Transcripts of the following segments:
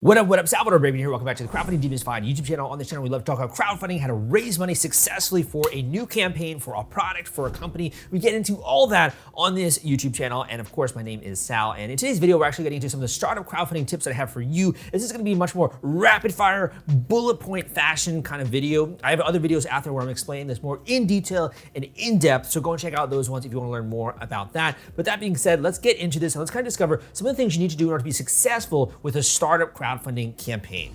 What up, Salvador Briggman here. Welcome back to the Crowdfunding Demystified YouTube channel. On this channel, we love to talk about crowdfunding, how to raise money successfully for a new campaign, for a product, for a company. We get into all that on this YouTube channel. And of course, my name is Sal. And in today's video, we're actually getting into some of the startup crowdfunding tips that I have for you. This is gonna be much more rapid fire, bullet point fashion kind of video. I have other videos out there where I'm explaining this more in detail and in depth. So go and check out those ones if you wanna learn more about that. But that being said, let's get into this and let's kind of discover some of the things you need to do in order to be successful with a startup crowdfunding campaign.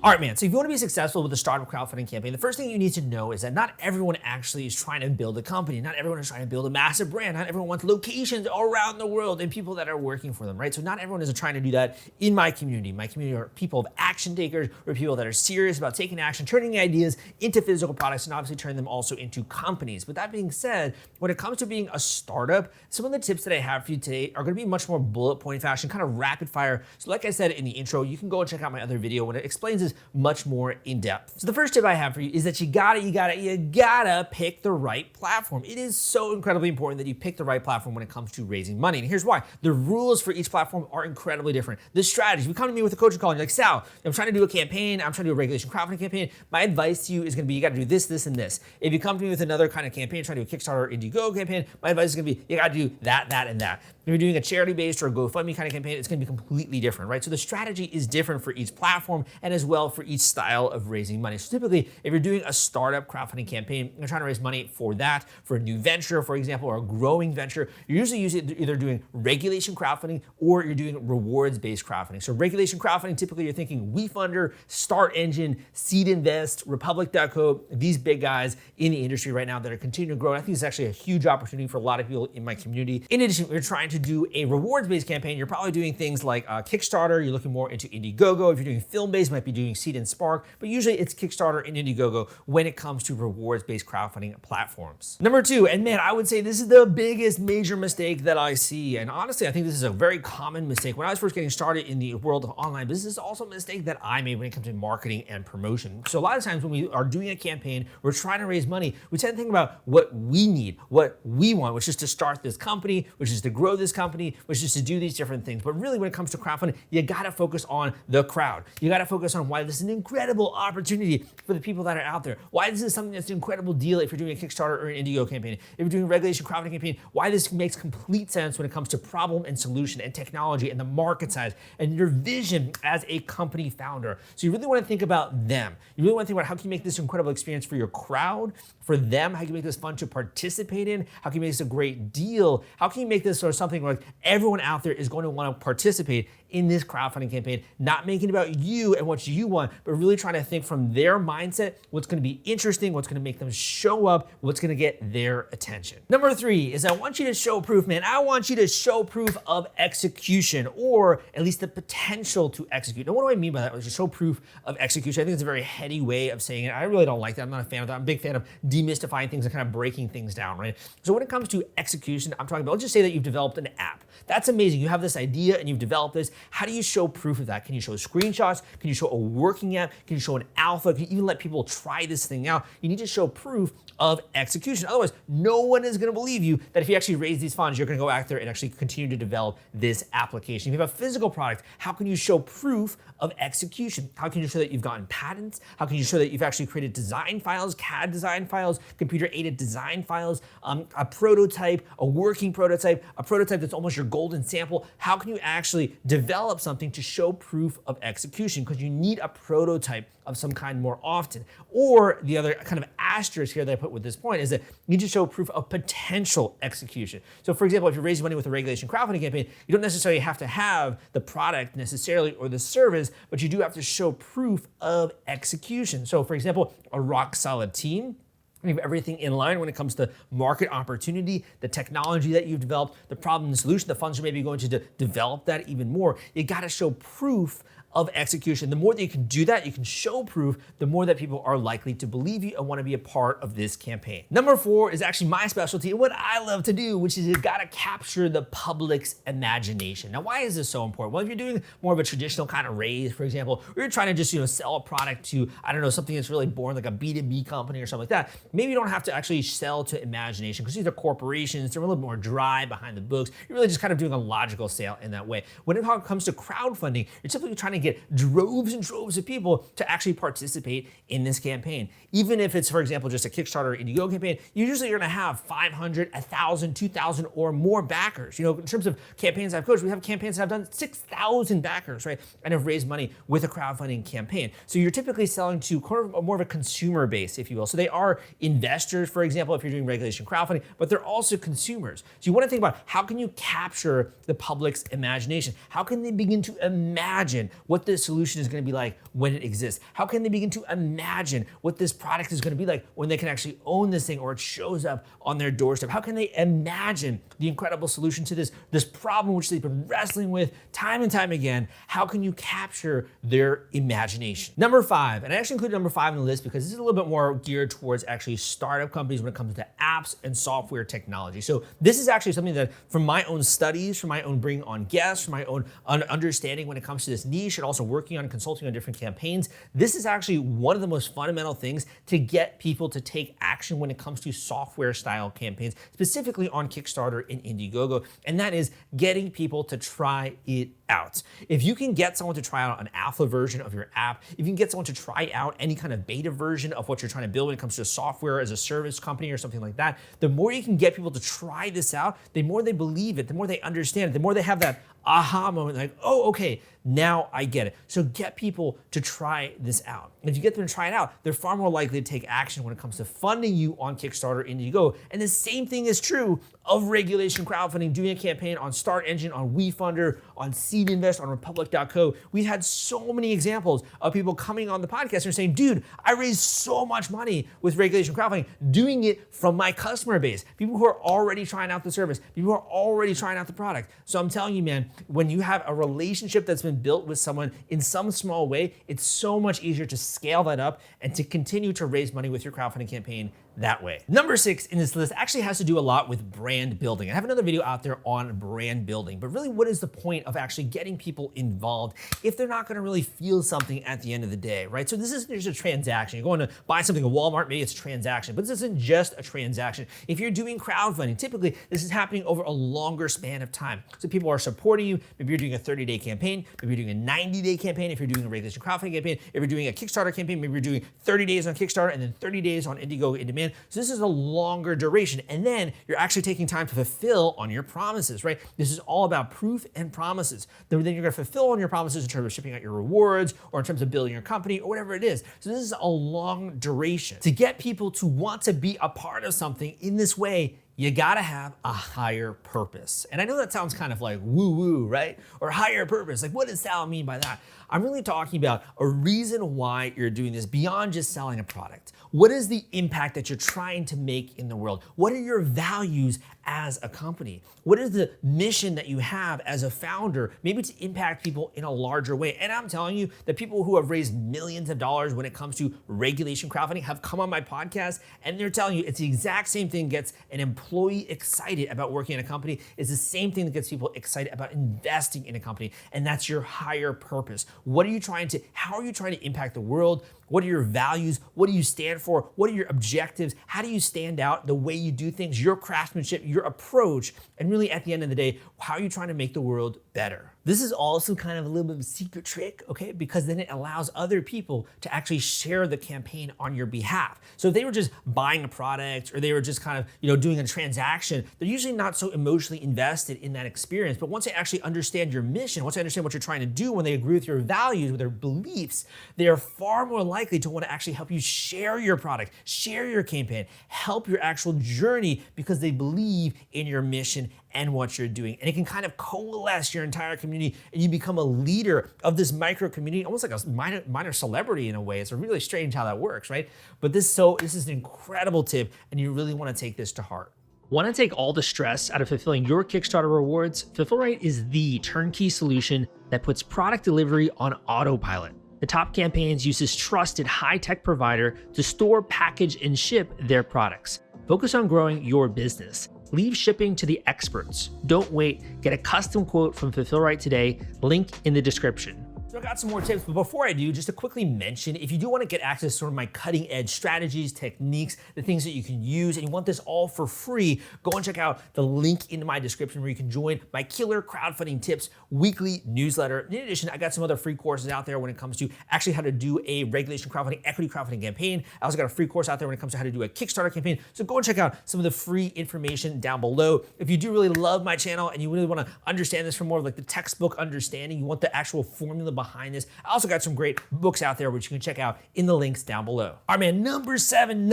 All right, man, so if you want to be successful with a startup crowdfunding campaign, the first thing you need to know is that not everyone actually is trying to build a company. Not everyone is trying to build a massive brand. Not everyone wants locations around the world and people that are working for them, right? So not everyone is trying to do that in my community. My community are people of action takers, or people that are serious about taking action, turning ideas into physical products, and obviously turning them also into companies. But that being said, when it comes to being a startup, some of the tips that I have for you today are going to be much more bullet point fashion, kind of rapid fire. So like I said in the intro, you can go and check out my other video when it explains this much more in depth. So the first tip I have for you is that you gotta pick the right platform. It is so incredibly important that you pick the right platform when it comes to raising money. And here's why. The rules for each platform are incredibly different. The strategy, you come to me with a coaching call and you're like, Sal, I'm trying to do a campaign, I'm trying to do a regulation crowdfunding campaign. My advice to you is gonna be, you gotta do this, this, and this. If you come to me with another kind of campaign, trying to do a Kickstarter or Indiegogo campaign, my advice is gonna be, you gotta do that, that, and that. If you're doing a charity-based or a GoFundMe kind of campaign, it's gonna be completely different, right? So the strategy is different for each platform and as well for each style of raising money. So typically, if you're doing a startup crowdfunding campaign, you're trying to raise money for that, for a new venture, for example, or a growing venture, you're usually either doing regulation crowdfunding or you're doing rewards-based crowdfunding. So regulation crowdfunding, typically you're thinking WeFunder, Start Engine, Seed Invest, Republic.co, these big guys in the industry right now that are continuing to grow. And I think it's actually a huge opportunity for a lot of people in my community. In addition, if you're trying to do a rewards-based campaign, you're probably doing things like Kickstarter, you're looking more into Indiegogo. If you're doing film-based, you might be doing Seed and Spark, but usually it's Kickstarter and Indiegogo when it comes to rewards-based crowdfunding platforms. Number two, and man, I would say this is the biggest major mistake that I see. And honestly, I think this is a very common mistake. When I was first getting started in the world of online business, this is also a mistake that I made when it comes to marketing and promotion. So a lot of times when we are doing a campaign, we're trying to raise money, we tend to think about what we need, what we want, which is to start this company, which is to grow this company, which is to do these different things. But really when it comes to crowdfunding, you gotta focus on the crowd. You gotta focus on why this is an incredible opportunity for the people that are out there. Why this is something that's an incredible deal if you're doing a Kickstarter or an Indiegogo campaign. If you're doing a regulation crowdfunding campaign, why this makes complete sense when it comes to problem and solution and technology and the market size and your vision as a company founder. So you really want to think about them. You really want to think about how can you make this incredible experience for your crowd, for them, how can you make this fun to participate in, how can you make this a great deal, how can you make this sort of something where like everyone out there is going to want to participate in this crowdfunding campaign, not making it about you and what you want, but really trying to think from their mindset, what's gonna be interesting, what's gonna make them show up, what's gonna get their attention. Number three is I want you to show proof, man. I want you to show proof of execution, or at least the potential to execute. Now, what do I mean by that? To show proof of execution. I think it's a very heady way of saying it. I really don't like that. I'm not a fan of that. I'm a big fan of demystifying things and kind of breaking things down, right? So when it comes to execution, I'm talking about, let's just say that you've developed an app. That's amazing. You have this idea and you've developed this. How do you show proof of that? Can you show screenshots? Can you show a working app? Can you show an alpha? Can you even let people try this thing out? You need to show proof of execution. Otherwise, no one is gonna believe you that if you actually raise these funds, you're gonna go out there and actually continue to develop this application. If you have a physical product, how can you show proof of execution? How can you show that you've gotten patents? How can you show that you've actually created design files, CAD design files, computer-aided design files, a prototype, a working prototype, a prototype that's almost your golden sample? How can you actually develop something to show proof of execution? Because you need a prototype of some kind more often. Or the other kind of asterisk here that I put with this point is that you need to show proof of potential execution. So for example, if you're raising money with a regulation crowdfunding campaign, you don't necessarily have to have the product necessarily or the service, but you do have to show proof of execution. So for example, a rock solid team, you have everything in line when it comes to market opportunity, the technology that you've developed, the problem and solution, the funds are maybe going to develop that even more. You gotta show proof of execution. The more that you can do that, you can show proof, the more that people are likely to believe you and want to be a part of this campaign. Number 4 is actually my specialty and what I love to do, which is you've got to capture the public's imagination. Now, why is this so important? Well, if you're doing more of a traditional kind of raise, for example, or you're trying to just, sell a product to, I don't know, something that's really boring, like a B2B company or something like that, maybe you don't have to actually sell to imagination because these are corporations, they're a little more dry behind the books. You're really just kind of doing a logical sale in that way. When it comes to crowdfunding, you're typically trying to get droves and droves of people to actually participate in this campaign. Even if it's, for example, just a Kickstarter or Indiegogo campaign, you're usually going to have 500, 1,000, 2,000 or more backers. In terms of campaigns I've coached, we have campaigns that have done 6,000 backers, right? And have raised money with a crowdfunding campaign. So you're typically selling to more of a consumer base, if you will. So they are investors, for example, if you're doing regulation crowdfunding, but they're also consumers. So you want to think about how can you capture the public's imagination? How can they begin to imagine what this solution is going to be like when it exists? How can they begin to imagine what this product is going to be like when they can actually own this thing or it shows up on their doorstep? How can they imagine the incredible solution to this problem which they've been wrestling with time and time again? How can you capture their imagination? Number 5, and I actually included number 5 in the list because this is a little bit more geared towards actually startup companies when it comes to apps and software technology. So this is actually something that from my own studies, from my own bringing on guests, from my own understanding when it comes to this niche and also working on consulting on different campaigns, this is actually one of the most fundamental things to get people to take action when it comes to software style campaigns, specifically on Kickstarter and Indiegogo, and that is getting people to try it out. If you can get someone to try out an alpha version of your app, if you can get someone to try out any kind of beta version of what you're trying to build when it comes to software as a service company or something like that, the more you can get people to try this out, the more they believe it, the more they understand it, the more they have that aha moment, like, oh, okay, now I get it. So get people to try this out. And if you get them to try it out, they're far more likely to take action when it comes to funding you on Kickstarter, Indiegogo. And the same thing is true of regulation crowdfunding, doing a campaign on Start Engine, on WeFunder, on Seed Invest, on Republic.co. We've had so many examples of people coming on the podcast and saying, dude, I raised so much money with regulation crowdfunding, doing it from my customer base, people who are already trying out the service, people who are already trying out the product. So I'm telling you, man, when you have a relationship that's been built with someone in some small way, it's so much easier to scale that up and to continue to raise money with your crowdfunding campaign that way. Number 6 in this list actually has to do a lot with brand building. I have another video out there on brand building, but really what is the point of actually getting people involved if they're not gonna really feel something at the end of the day, right? So this isn't just a transaction. You're going to buy something at Walmart, maybe it's a transaction, but this isn't just a transaction. If you're doing crowdfunding, typically this is happening over a longer span of time. So people are supporting you. Maybe you're doing a 30-day campaign, maybe you're doing a 90-day campaign, if you're doing a regulation crowdfunding campaign, if you're doing a Kickstarter campaign, maybe you're doing 30 days on Kickstarter and then 30 days on Indiegogo in demand. So this is a longer duration. And then you're actually taking time to fulfill on your promises, right? This is all about proof and promises. Then you're gonna fulfill on your promises in terms of shipping out your rewards or in terms of building your company or whatever it is. So this is a long duration. To get people to want to be a part of something in this way, you gotta have a higher purpose. And I know that sounds kind of like woo-woo, right? Or higher purpose, like what does Sal mean by that? I'm really talking about a reason why you're doing this beyond just selling a product. What is the impact that you're trying to make in the world? What are your values as a company? What is the mission that you have as a founder, maybe to impact people in a larger way? And I'm telling you that people who have raised millions of dollars when it comes to regulation crowdfunding have come on my podcast and they're telling you it's the exact same thing gets an employee excited about working in a company. It's the same thing that gets people excited about investing in a company. And that's your higher purpose. How are you trying to impact the world? What are your values? What do you stand for? What are your objectives? How do you stand out? The way you do things, your craftsmanship, your approach, and really at the end of the day, how are you trying to make the world better? This is also kind of a little bit of a secret trick, okay? Because then it allows other people to actually share the campaign on your behalf. So if they were just buying a product or they were just kind of, doing a transaction, they're usually not so emotionally invested in that experience. But once they actually understand your mission, once they understand what you're trying to do, when they agree with your values, with their beliefs, they are far more likely to want to actually help you share your product, share your campaign, help your actual journey because they believe in your mission and what you're doing. And it can kind of coalesce your entire community and you become a leader of this micro community, almost like a minor celebrity in a way. It's really strange how that works, right? But this is an incredible tip and you really want to take this to heart. Want to take all the stress out of fulfilling your Kickstarter rewards? Fulfillrite is the turnkey solution that puts product delivery on autopilot. The Top Campaigns uses trusted high-tech provider to store, package, and ship their products. Focus on growing your business. Leave shipping to the experts. Don't wait. Get a custom quote from Fulfillrite today. Link in the description. So I got some more tips, but before I do, just to quickly mention, if you do want to get access to sort of my cutting edge strategies, techniques, the things that you can use, and you want this all for free, go and check out the link in my description where you can join my Killer Crowdfunding Tips weekly newsletter. In addition, I got some other free courses out there when it comes to actually how to do a regulation crowdfunding, equity crowdfunding campaign. I also got a free course out there when it comes to how to do a Kickstarter campaign. So go and check out some of the free information down below. If you do really love my channel and you really want to understand this from more of like the textbook understanding, you want the actual formula behind this, I also got some great books out there which you can check out in the links down below. All right, man, number seven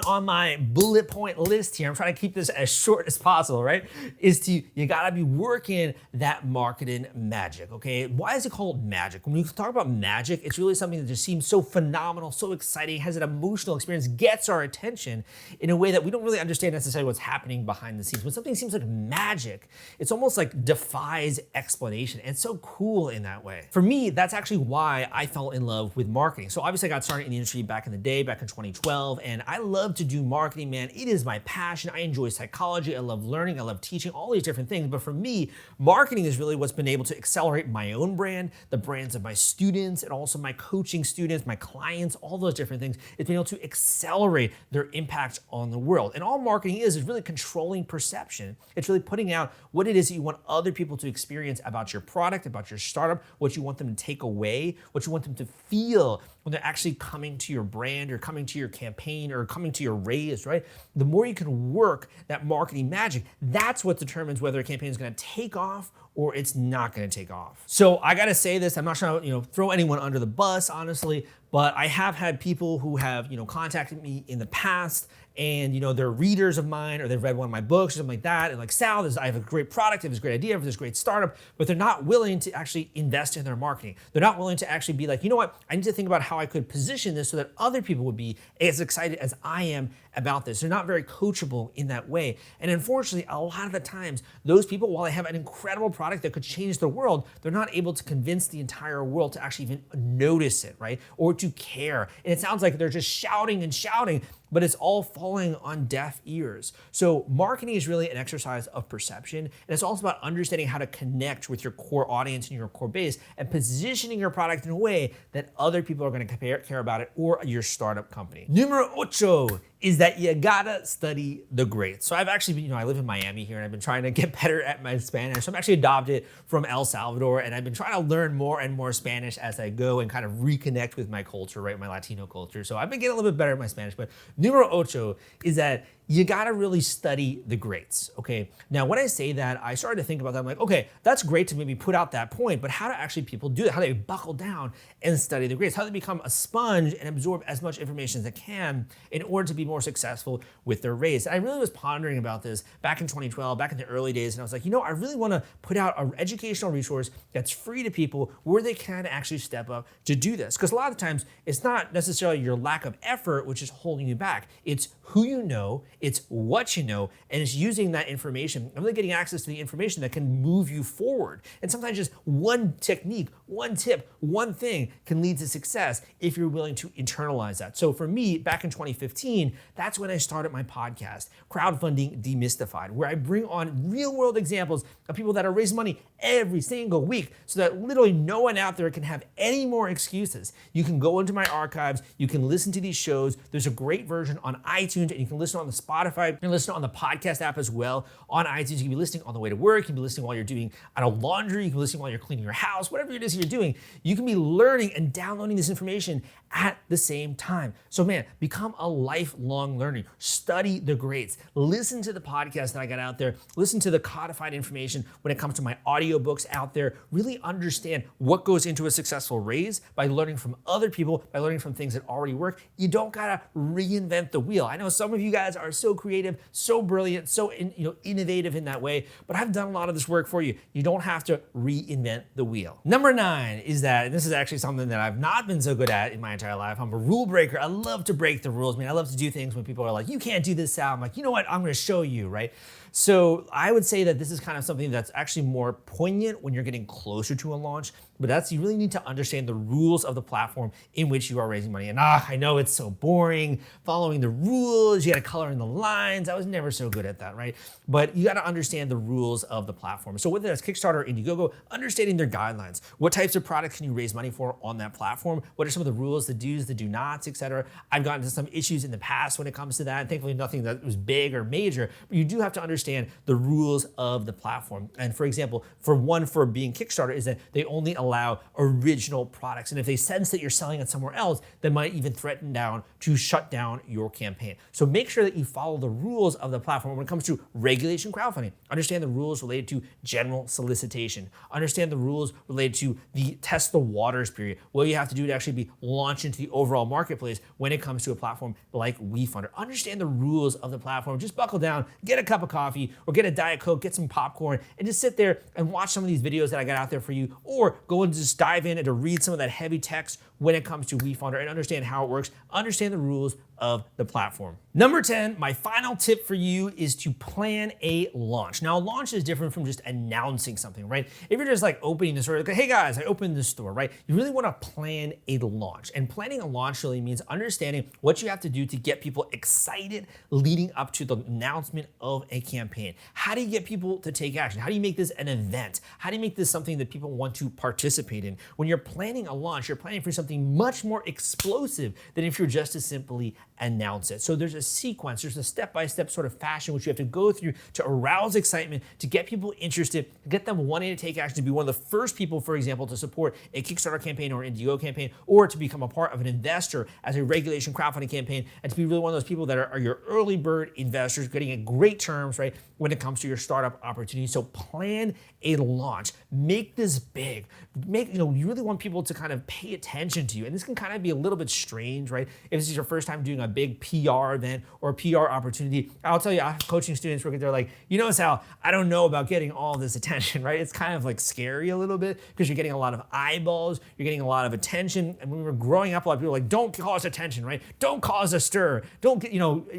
on my bullet point list here, I'm trying to keep this as short as possible, right? You gotta be working that marketing magic, okay? Why is it called magic? When we talk about magic, it's really something that just seems so phenomenal, so exciting, has an emotional experience, gets our attention in a way that we don't really understand necessarily what's happening behind the scenes. When something seems like magic, it's almost like defies explanation. And it's so cool in that way. For me, that's actually why I fell in love with marketing. So obviously I got started in the industry back in the day, back in 2012, and I love to do marketing, man. It is my passion. I enjoy psychology. I love learning. I love teaching, all these different things. But for me, marketing is really what's been able to accelerate my own brand, the brands of my students, and also my coaching students, my clients, all those different things. It's been able to accelerate their impact on the world. And all marketing is really controlling perception. It's really putting out what it is that you want other people to experience about your product, about your startup, what you want them to take away, what you want them to feel when they're actually coming to your brand or coming to your campaign or coming to your raise, right? The more you can work that marketing magic, that's what determines whether a campaign is gonna take off or it's not gonna take off. So I gotta say this, I'm not trying to throw anyone under the bus, honestly, but I have had people who have contacted me in the past and they're readers of mine or they've read one of my books or something like that, and like, Sal, I have a great product, I have this great idea, I have this great startup, but they're not willing to actually invest in their marketing. They're not willing to actually be like, you know what, I need to think about how I could position this so that other people would be as excited as I am about this. They're not very coachable in that way. And unfortunately, a lot of the times, those people, while they have an incredible product that could change the world, they're not able to convince the entire world to actually even notice it, right? Or to care. And it sounds like they're just shouting and shouting, but it's all falling on deaf ears. So marketing is really an exercise of perception, and it's also about understanding how to connect with your core audience and your core base and positioning your product in a way that other people are gonna care about it, or your startup company. Numero ocho is that you gotta study the greats. So I've actually been, I live in Miami here, and I've been trying to get better at my Spanish. So I'm actually adopted from El Salvador, and I've been trying to learn more and more Spanish as I go and kind of reconnect with my culture, right, my Latino culture. So I've been getting a little bit better at my Spanish, but numero ocho is that you gotta really study the greats, okay? Now, when I say that, I started to think about that. I'm like, okay, that's great to maybe put out that point, but how do actually people do that? How do they buckle down and study the greats? How do they become a sponge and absorb as much information as they can in order to be more successful with their raise? And I really was pondering about this back in 2012, back in the early days, and I was like, I really wanna put out an educational resource that's free to people where they can actually step up to do this. Because a lot of times, it's not necessarily your lack of effort which is holding you back. It's who you know, it's what you know, and it's using that information and really getting access to the information that can move you forward. And sometimes just one technique, one tip, one thing can lead to success if you're willing to internalize that. So for me, back in 2015, that's when I started my podcast, Crowdfunding Demystified, where I bring on real world examples of people that are raising money every single week so that literally no one out there can have any more excuses. You can go into my archives, you can listen to these shows. There's a great version on iTunes, and you can listen on the Spotify, you can listen on the podcast app as well. On iTunes, you can be listening on the way to work, you can be listening while you're doing laundry, you can be listening while you're cleaning your house, whatever it is you're doing. You can be learning and downloading this information at the same time. So man, become a lifelong learner. Study the greats. Listen to the podcast that I got out there. Listen to the codified information when it comes to my audiobooks out there. Really understand what goes into a successful raise by learning from other people, by learning from things that already work. You don't gotta reinvent the wheel. I know some of you guys are so creative, so brilliant, so innovative in that way, but I've done a lot of this work for you. You don't have to reinvent the wheel. Number 9 9 is that, and this is actually something that I've not been so good at in my entire life. I'm a rule breaker. I love to break the rules. I mean, I love to do things when people are like, you can't do this, Sal. I'm like, you know what? I'm going to show you, right? So I would say that this is kind of something that's actually more poignant when you're getting closer to a launch, but that's, you really need to understand the rules of the platform in which you are raising money. And I know it's so boring following the rules. You got to color in the lines. I was never so good at that, right? But you got to understand the rules of the platform. So whether that's Kickstarter or Indiegogo, understanding their guidelines. What types of products can you raise money for on that platform? What are some of the rules, the do's, the do nots, etc.? I've gotten into some issues in the past when it comes to that, and thankfully nothing that was big or major, but you do have to understand the rules of the platform. And for example, for being Kickstarter is that they only allow original products. And if they sense that you're selling it somewhere else, they might even threaten to shut down your campaign. So make sure that you follow the rules of the platform when it comes to regulation crowdfunding. Understand the rules related to general solicitation. Understand the rules related to the test the waters period. What you have to do to actually be launched into the overall marketplace when it comes to a platform like WeFunder. Understand the rules of the platform. Just buckle down, get a cup of coffee, or get a Diet Coke, get some popcorn, and just sit there and watch some of these videos that I got out there for you, or go and just dive in and to read some of that heavy text when it comes to WeFunder and understand how it works, understand the rules of the platform. Number 10, my final tip for you is to plan a launch. Now, a launch is different from just announcing something, right? If you're just like opening the store, like, hey guys, I opened this store, right? You really want to plan a launch. And planning a launch really means understanding what you have to do to get people excited leading up to the announcement of a campaign. How do you get people to take action? How do you make this an event? How do you make this something that people want to participate in? When you're planning a launch, you're planning for something much more explosive than if you're just to simply announce it. So there's a sequence, there's a step-by-step sort of fashion which you have to go through to arouse excitement, to get people interested, to get them wanting to take action, to be one of the first people, for example, to support a Kickstarter campaign or an Indiegogo campaign, or to become a part of an investor as a regulation crowdfunding campaign, and to be really one of those people that are your early bird investors getting at great terms, right, when it comes to your startup opportunity. So plan a launch, make this big, you really want people to kind of pay attention to you. And this can kind of be a little bit strange, right? If this is your first time doing a big PR event or a PR opportunity, I'll tell you, I have coaching students working there like, Sal, I don't know about getting all this attention, right? It's kind of like scary a little bit because you're getting a lot of eyeballs, you're getting a lot of attention. And when we were growing up, a lot of people were like, don't cause attention, right? Don't cause a stir. Don't get,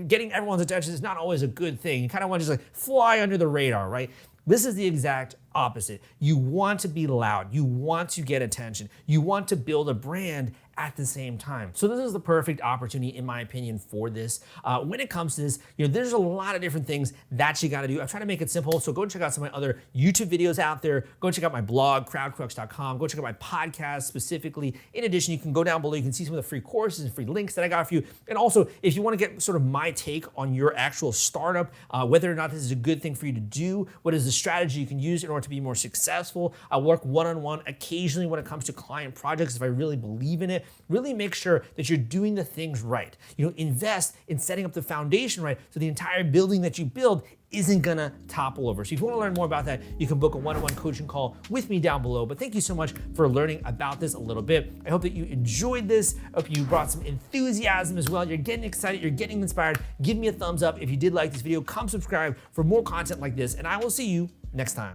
getting everyone's attention is not always a good thing. You kind of want to just like fly under the radar, right? This is the exact opposite. You want to be loud. You want to get attention. You want to build a brand at the same time. So this is the perfect opportunity, in my opinion, for this. When it comes to this, there's a lot of different things that you gotta do. I'm trying to make it simple, so go check out some of my other YouTube videos out there. Go check out my blog, crowdcrux.com. Go check out my podcast specifically. In addition, you can go down below, you can see some of the free courses and free links that I got for you. And also, if you wanna get sort of my take on your actual startup, whether or not this is a good thing for you to do, what is the strategy you can use in order to be more successful. I work one-on-one occasionally when it comes to client projects if I really believe in it. Really make sure that you're doing the things right. Invest in setting up the foundation right so the entire building that you build isn't gonna topple over. So if you wanna learn more about that, you can book a one-on-one coaching call with me down below. But thank you so much for learning about this a little bit. I hope that you enjoyed this. I hope you brought some enthusiasm as well. You're getting excited, you're getting inspired. Give me a thumbs up if you did like this video. Come subscribe for more content like this, and I will see you next time.